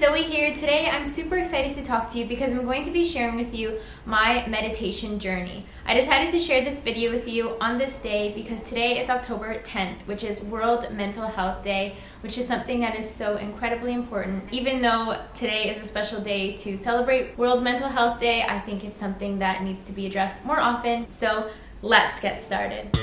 Zoe here. Today I'm super excited to talk to you because I'm going to be sharing with you my meditation journey. I decided to share this video with you on this day because today is October 10th, which is World Mental Health Day, which is something that is so incredibly important. Even though today is a special day to celebrate World Mental Health Day, I think it's something that needs to be addressed more often. So let's get started.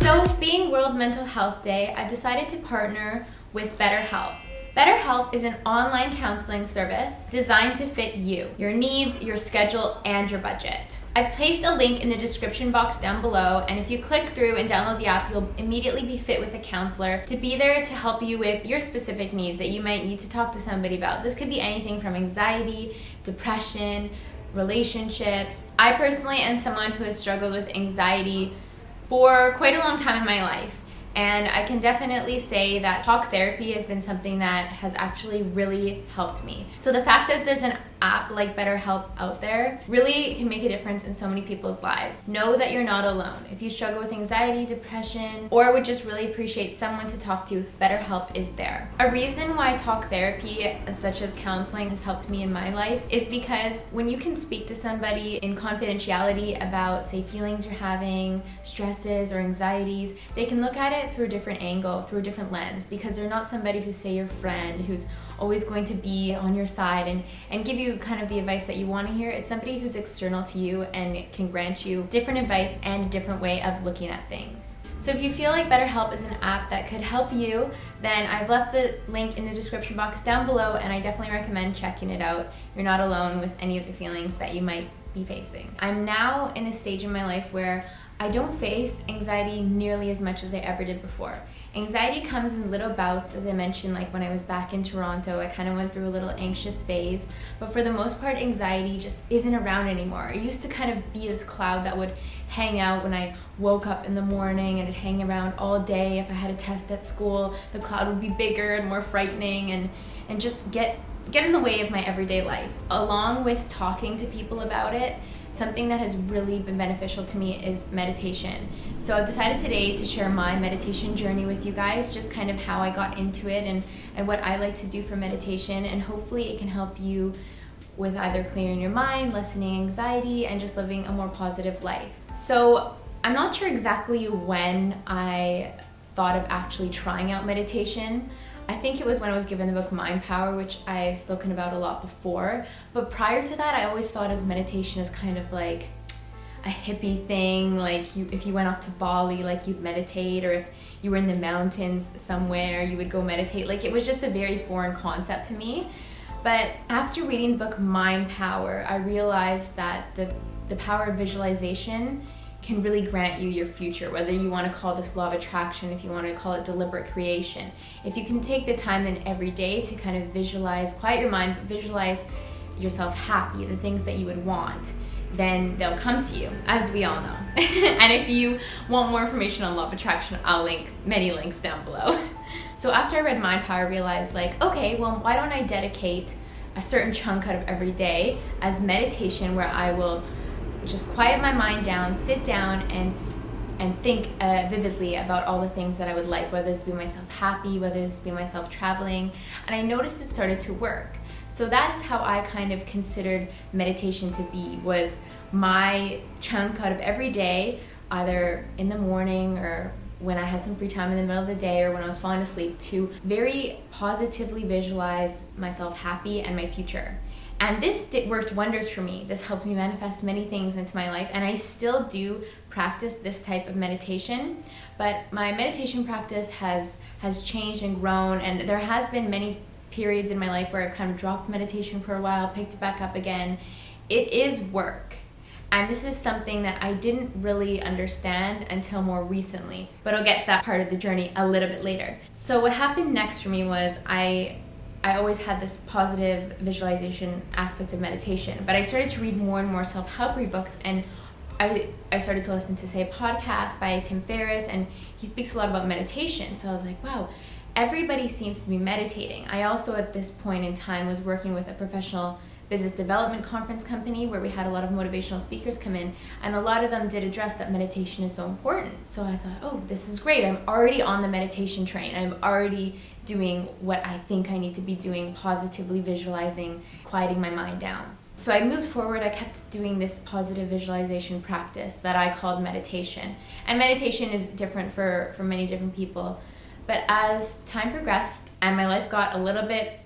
So, being World Mental Health Day, I've decided to partner with BetterHelp. BetterHelp is an online counseling service designed to fit you, your needs, your schedule, and your budget. I've placed a link in the description box down below, and if you click through and download the app, you'll immediately be fit with a counselor to be there to help you with your specific needs that you might need to talk to somebody about. This could be anything from anxiety, depression, relationships. I personally am someone who has struggled with anxiety for quite a long time in my life, and I can definitely say that talk therapy has been something that has actually really helped me. So the fact that there's an app like BetterHelp out there really can make a difference in so many people's lives. Know that you're not alone. If you struggle with anxiety, depression, or would just really appreciate someone to talk to, BetterHelp is there. A reason why talk therapy, such as counseling, has helped me in my life is because when you can speak to somebody in confidentiality about, say, feelings you're having, stresses or anxieties, they can look at it through a different angle, through a different lens, because they're not somebody who's, say, your friend, who's always going to be on your side and give you kind of the advice that you want to hear. It's somebody who's external to you and can grant you different advice and a different way of looking at things. So if you feel like BetterHelp is an app that could help you, then I've left the link in the description box down below, and I definitely recommend checking it out. You're not alone with any of the feelings that you might be facing. I'm now in a stage in my life where I don't face anxiety nearly as much as I ever did before. Anxiety comes in little bouts, as I mentioned, like when I was back in Toronto, I kind of went through a little anxious phase, but for the most part, anxiety just isn't around anymore. It used to kind of be this cloud that would hang out when I woke up in the morning, and it'd hang around all day. If I had a test at school, the cloud would be bigger and more frightening and just get in the way of my everyday life. Along with talking to people about it, something that has really been beneficial to me is meditation. So I've decided today to share my meditation journey with you guys, just kind of how I got into it and what I like to do for meditation, and hopefully it can help you with either clearing your mind, lessening anxiety, and just living a more positive life. So I'm not sure exactly when I thought of actually trying out meditation. I think it was when I was given the book Mind Power, which I've spoken about a lot before. But prior to that, I always thought of meditation as kind of like a hippie thing, like if you went off to Bali, like you'd meditate, or if you were in the mountains somewhere, you would go meditate. Like it was just a very foreign concept to me. But after reading the book Mind Power, I realized that the power of visualization can really grant you your future, whether you want to call this law of attraction, if you want to call it deliberate creation. If you can take the time in every day to kind of visualize, quiet your mind, visualize yourself happy, the things that you would want, then they'll come to you, as we all know. And if you want more information on law of attraction, I'll link many links down below. So after I read Mind Power, I realized, like, okay, well, why don't I dedicate a certain chunk out of every day as meditation, where I will just quiet my mind down, sit down and think vividly about all the things that I would like, whether this be myself happy, whether this be myself traveling. And I noticed it started to work. So that is how I kind of considered meditation to be, was my chunk out of every day, either in the morning or when I had some free time in the middle of the day, or when I was falling asleep, to very positively visualize myself happy and my future. And this worked wonders for me. This helped me manifest many things into my life, and I still do practice this type of meditation, but my meditation practice has changed and grown, and there has been many periods in my life where I've kind of dropped meditation for a while, picked it back up again. It is work, and this is something that I didn't really understand until more recently, but I'll get to that part of the journey a little bit later. So what happened next for me was I always had this positive visualization aspect of meditation, but I started to read more and more self-help books, and I started to listen to, say, podcasts by Tim Ferriss, and he speaks a lot about meditation. So I was like, wow, everybody seems to be meditating. I also, at this point in time, was working with a professional business development conference company where we had a lot of motivational speakers come in, and a lot of them did address that meditation is so important. So I thought, oh, this is great. I'm already on the meditation train. I'm already doing what I think I need to be doing, positively visualizing, quieting my mind down. So I moved forward. I kept doing this positive visualization practice that I called meditation. And meditation is different for many different people. But as time progressed and my life got a little bit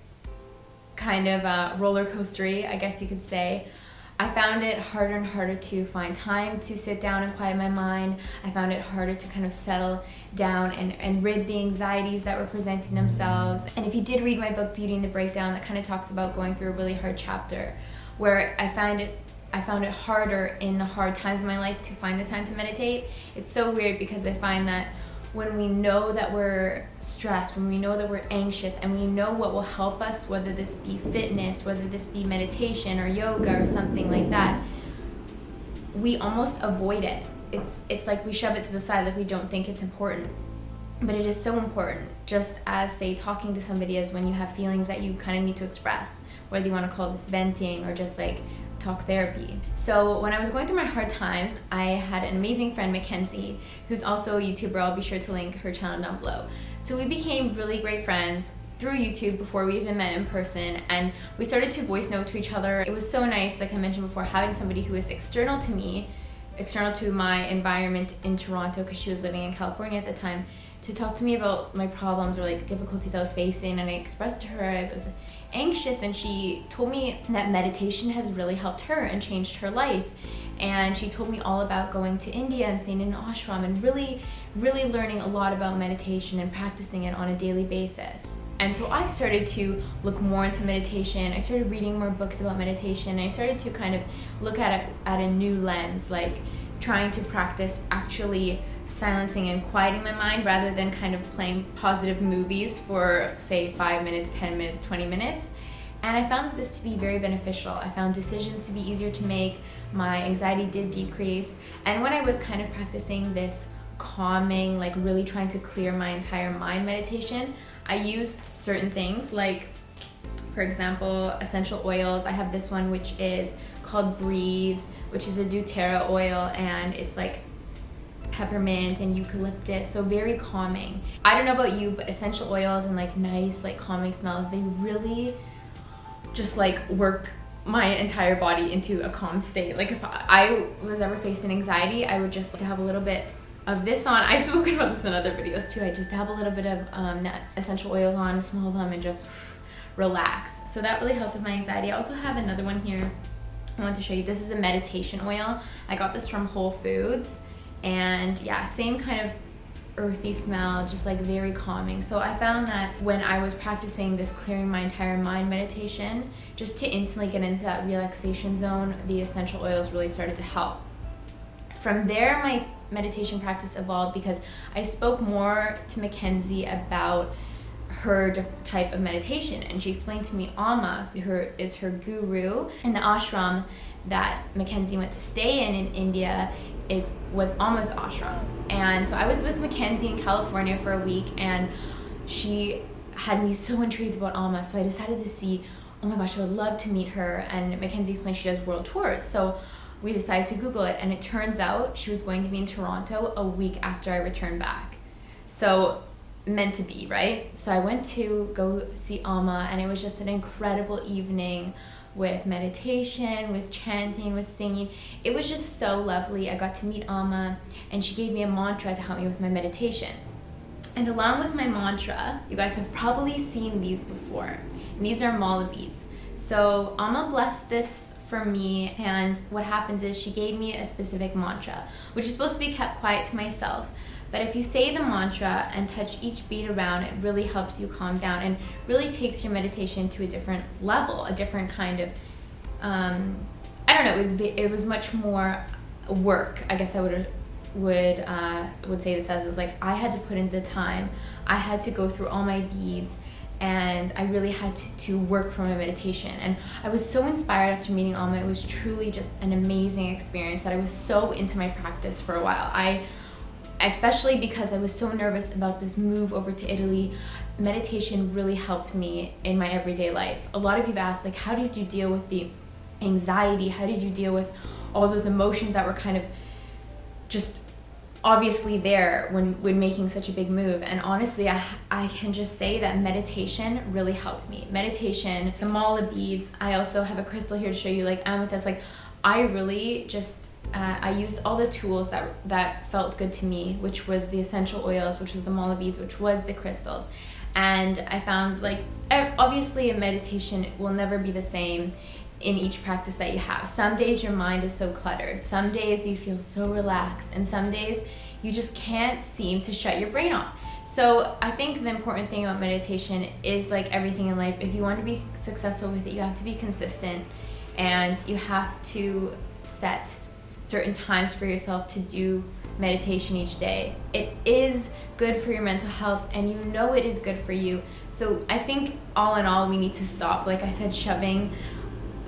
kind of roller coastery, I guess you could say, I found it harder and harder to find time to sit down and quiet my mind. I found it harder to kind of settle down and rid the anxieties that were presenting themselves. And if you did read my book, Beauty and the Breakdown, that kind of talks about going through a really hard chapter where I found it harder in the hard times of my life to find the time to meditate. It's so weird because I find that when we know that we're stressed, when we know that we're anxious, and we know what will help us, whether this be fitness, whether this be meditation or yoga or something like that, we almost avoid it. It's like we shove it to the side, like we don't think it's important. But it is so important, just as, say, talking to somebody is when you have feelings that you kind of need to express, whether you want to call this venting or just like talk therapy. So when I was going through my hard times, I had an amazing friend, Mackenzie, who's also a YouTuber. I'll be sure to link her channel down below. So we became really great friends through YouTube before we even met in person, and we started to voice note to each other. It was so nice, like I mentioned before, having somebody who is external to me, external to my environment in Toronto, because she was living in California at the time, to talk to me about my problems or like difficulties I was facing. And I expressed to her I was anxious, and she told me that meditation has really helped her and changed her life. And she told me all about going to India and staying in an ashram and really learning a lot about meditation and practicing it on a daily basis. And so I started to look more into meditation. I started reading more books about meditation. I started to kind of look at it at a new lens, like trying to practice actually silencing and quieting my mind rather than kind of playing positive movies for, say, 5 minutes, 10 minutes, 20 minutes. And I found this to be very beneficial. I found decisions to be easier to make. My anxiety did decrease. And when I was kind of practicing this calming, like really trying to clear my entire mind meditation, I used certain things like, for example, essential oils. I have this one which is called Breathe, which is a doTERRA oil, and it's like peppermint and eucalyptus, so very calming. I don't know about you, but essential oils and like nice, like calming smells, they really just like work my entire body into a calm state. Like if I was ever facing anxiety, I would just like to have a little bit of this on. I've spoken about this in other videos too. I just have a little bit of essential oils on, smell them, and just relax. So that really helped with my anxiety. I also have another one here I want to show you. This is a meditation oil. I got this from Whole Foods. And yeah, same kind of earthy smell, just like very calming. So I found that when I was practicing this clearing my entire mind meditation, just to instantly get into that relaxation zone, the essential oils really started to help. From there, my meditation practice evolved because I spoke more to Mackenzie about her type of meditation, and she explained to me Amma, who is her guru, and the ashram that Mackenzie went to stay in India was Amma's ashram. And so I was with Mackenzie in California for a week, and she had me so intrigued about Amma, so I decided to see, oh my gosh, I would love to meet her. And Mackenzie explained she does world tours, so we decided to Google it, and it turns out she was going to be in Toronto a week after I returned back. So meant to be, right? So I went to go see Amma, and it was just an incredible evening with meditation, with chanting, with singing. It was just so lovely. I got to meet Amma, and she gave me a mantra to help me with my meditation. And along with my mantra, you guys have probably seen these before. And these are mala beads. So Amma blessed this for me, and what happens is she gave me a specific mantra, which is supposed to be kept quiet to myself. But if you say the mantra and touch each bead around, it really helps you calm down and really takes your meditation to a different level, a different kind of, I don't know, it was much more work, I guess I would say this as, is like I had to put in the time, I had to go through all my beads, and I really had to work for my meditation. And I was so inspired after meeting Amma. It was truly just an amazing experience that I was so into my practice for a while. especially because I was so nervous about this move over to Italy, meditation really helped me in my everyday life. A lot of you have asked, like, how did you deal with the anxiety? How did you deal with all those emotions that were kind of just obviously there when making such a big move? And honestly, I can just say that meditation really helped me. Meditation, the mala beads, I also have a crystal here to show you, like amethyst. Like, I really just I used all the tools that felt good to me, which was the essential oils, which was the mala beads, which was the crystals. And I found, like, obviously a meditation will never be the same in each practice that you have. Some days your mind is so cluttered, some days you feel so relaxed, and some days you just can't seem to shut your brain off. So I think the important thing about meditation is, like everything in life, if you want to be successful with it, you have to be consistent, and you have to set certain times for yourself to do meditation each day. It is good for your mental health, and you know it is good for you. So I think all in all, we need to stop, like I said, shoving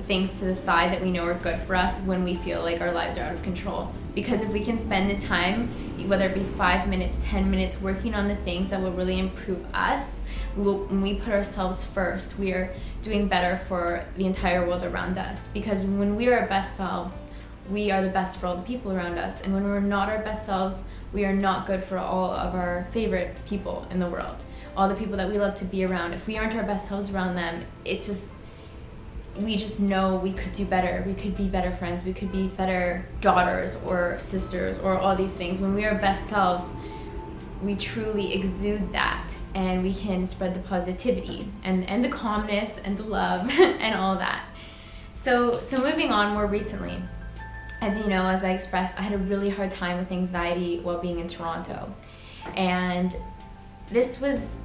things to the side that we know are good for us when we feel like our lives are out of control. Because if we can spend the time, whether it be 5 minutes, 10 minutes, working on the things that will really improve us, when we put ourselves first, we are doing better for the entire world around us. Because when we are our best selves, we are the best for all the people around us. And when we're not our best selves, we are not good for all of our favorite people in the world, all the people that we love to be around. If we aren't our best selves around them, we just know we could do better. We could be better friends. We could be better daughters or sisters or all these things. When we are best selves, we truly exude that, and we can spread the positivity and the calmness and the love and all that. So moving on, more recently, as you know, as I expressed, I had a really hard time with anxiety while being in Toronto. And it was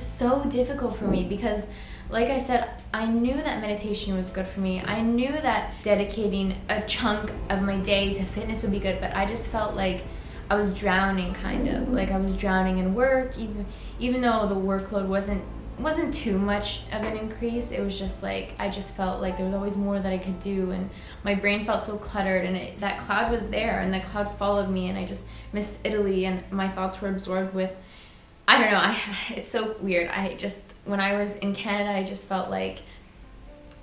so difficult for me because, like I said, I knew that meditation was good for me. I knew that dedicating a chunk of my day to fitness would be good, but I just felt like I was drowning, kind of. Like I was drowning in work, even though the workload wasn't too much of an increase. It was just like, I just felt like there was always more that I could do, and my brain felt so cluttered, and that cloud was there, and that cloud followed me, and I just missed Italy, and my thoughts were absorbed with, I don't know, it's so weird. When I was in Canada, I just felt like,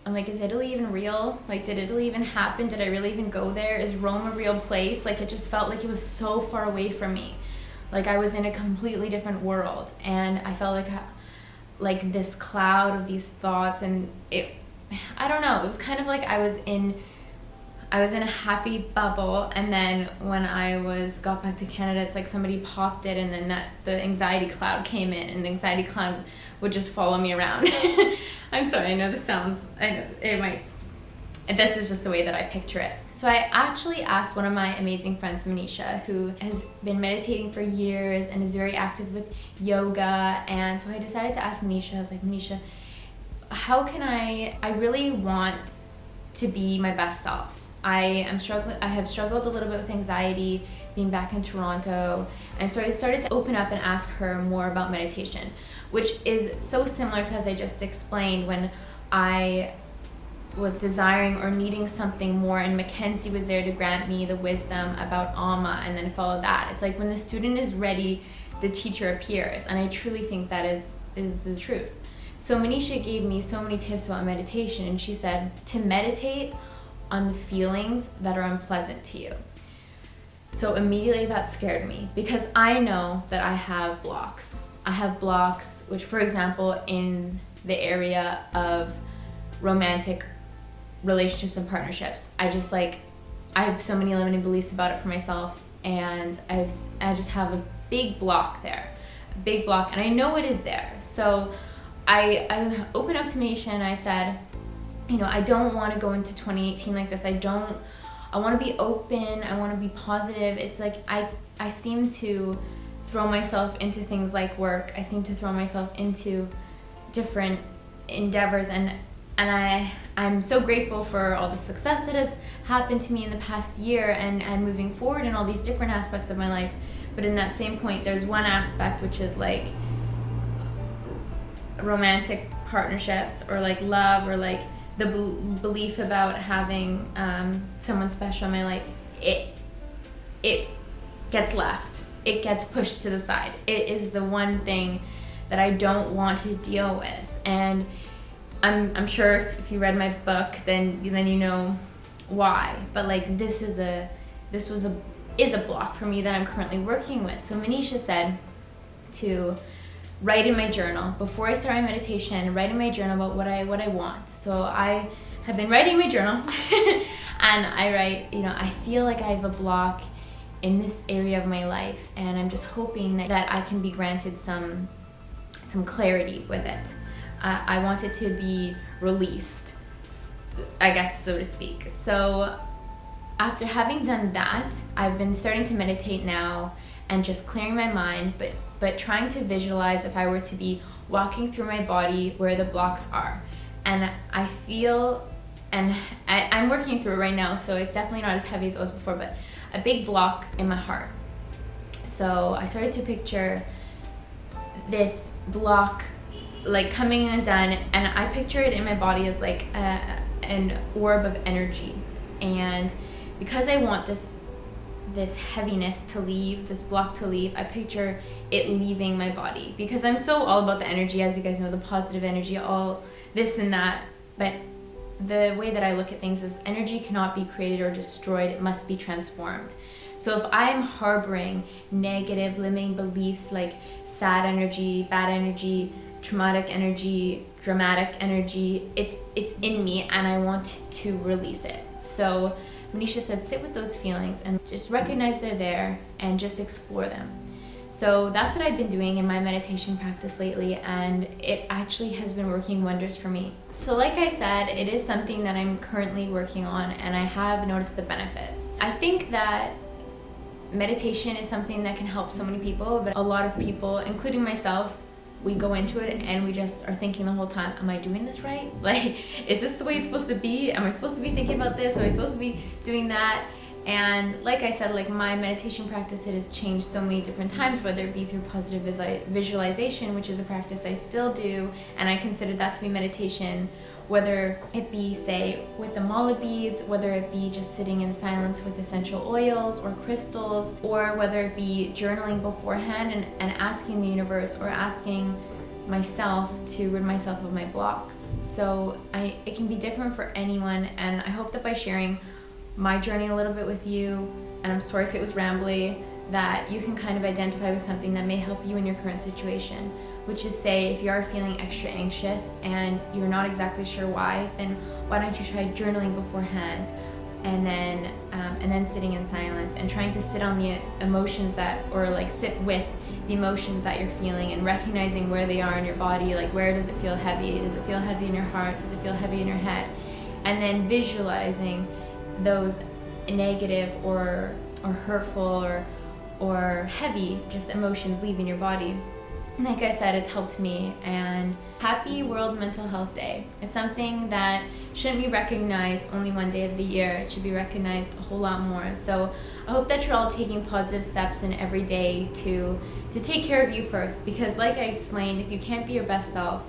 I'm like, is Italy even real? Like, did Italy even happen? Did I really even go there? Is Rome a real place? Like, it just felt like it was so far away from me. Like, I was in a completely different world, and I felt like this cloud of these thoughts, and I don't know, it was kind of like I was in a happy bubble, and then when I got back to Canada, it's like somebody popped it, and then the anxiety cloud came in, and the anxiety cloud would just follow me around. I'm sorry, I know this is just the way that I picture it. So I actually asked one of my amazing friends, Manisha, who has been meditating for years and is very active with yoga. And so I decided to ask Manisha. I was like, Manisha, how can I really want to be my best self. I have struggled a little bit with anxiety being back in Toronto. And so I started to open up and ask her more about meditation, which is so similar to, as I just explained, when I was desiring or needing something more, and Mackenzie was there to grant me the wisdom about Alma, and then follow that. It's like when the student is ready, the teacher appears, and I truly think that is the truth. So Manisha gave me so many tips about meditation, and she said to meditate on the feelings that are unpleasant to you. So immediately that scared me, because I know that I have blocks. I have blocks, which, for example, in the area of romantic relationships and partnerships, I have so many limiting beliefs about it for myself, and I just have a big block there, and I know it is there. So I opened up to Manisha and I said, I don't want to go into 2018 like this. I want to be open. I want to be positive. It's like I seem to throw myself into things like work. I seem to throw myself into different endeavors, and I'm so grateful for all the success that has happened to me in the past year and moving forward in all these different aspects of my life. But in that same point, there's one aspect which is like romantic partnerships, or like love, or like the belief about having someone special in my life. It gets left. it gets pushed to the side. It is the one thing that I don't want to deal with. And I'm sure if you read my book, then you know why. But like this is a block for me that I'm currently working with. So Manisha said to write in my journal before I start my meditation, write in my journal about what I want. So I have been writing my journal and I write, I feel like I have a block in this area of my life, and I'm just hoping that I can be granted some clarity with it. I want it to be released, I guess, so to speak. So after having done that, I've been starting to meditate now and just clearing my mind, but trying to visualize if I were to be walking through my body where the blocks are. And I feel, and I'm working through it right now, so it's definitely not as heavy as it was before, but a big block in my heart. So I started to picture this block like coming undone, and I picture it in my body as like an orb of energy. And because I want this heaviness to leave, this block to leave, I picture it leaving my body, because I'm so all about the energy, as you guys know, the positive energy, all this and that. But the way that I look at things is energy cannot be created or destroyed, it must be transformed. So if I'm harboring negative limiting beliefs like sad energy, bad energy, traumatic energy, dramatic energy, it's in me and I want to release it. So Manisha said sit with those feelings and just recognize they're there and just explore them. So that's what I've been doing in my meditation practice lately, and it actually has been working wonders for me. So like I said, it is something that I'm currently working on, and I have noticed the benefits. I think that meditation is something that can help so many people, but a lot of people, including myself, we go into it and we just are thinking the whole time, am I doing this right? Like, is this the way it's supposed to be? Am I supposed to be thinking about this? Am I supposed to be doing that? And like I said, like my meditation practice, it has changed so many different times, whether it be through positive visualization, which is a practice I still do, and I consider that to be meditation, whether it be, say, with the mala beads, whether it be just sitting in silence with essential oils or crystals, or whether it be journaling beforehand and asking the universe or asking myself to rid myself of my blocks. So it can be different for anyone, and I hope that by sharing my journey a little bit with you, and I'm sorry if it was rambly, that you can kind of identify with something that may help you in your current situation. Which is, say, if you are feeling extra anxious and you're not exactly sure why, then why don't you try journaling beforehand, and then sitting in silence and trying to sit on the emotions sit with the emotions that you're feeling and recognizing where they are in your body. Like, where does it feel heavy? Does it feel heavy in your heart? Does it feel heavy in your head? And then visualizing those negative or hurtful or heavy just emotions leaving your body. Like I said, it's helped me. And happy World Mental Health Day. It's something that shouldn't be recognized only one day of the year. It should be recognized a whole lot more. So I hope that you're all taking positive steps in every day to take care of you first. Because like I explained, if you can't be your best self,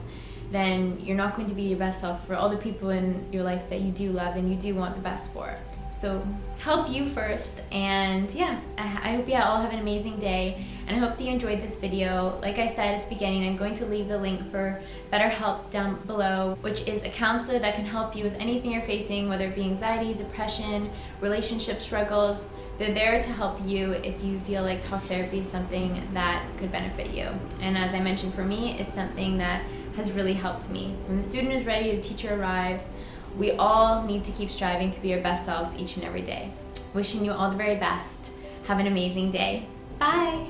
then you're not going to be your best self for all the people in your life that you do love and you do want the best for. So help you first, and yeah, I hope you all have an amazing day, and I hope that you enjoyed this video. Like I said at the beginning, I'm going to leave the link for BetterHelp down below, which is a counselor that can help you with anything you're facing, whether it be anxiety, depression, relationship struggles. They're there to help you if you feel like talk therapy is something that could benefit you. And as I mentioned, for me, it's something that has really helped me. When the student is ready, the teacher arrives. We all need to keep striving to be our best selves each and every day. Wishing you all the very best. Have an amazing day. Bye.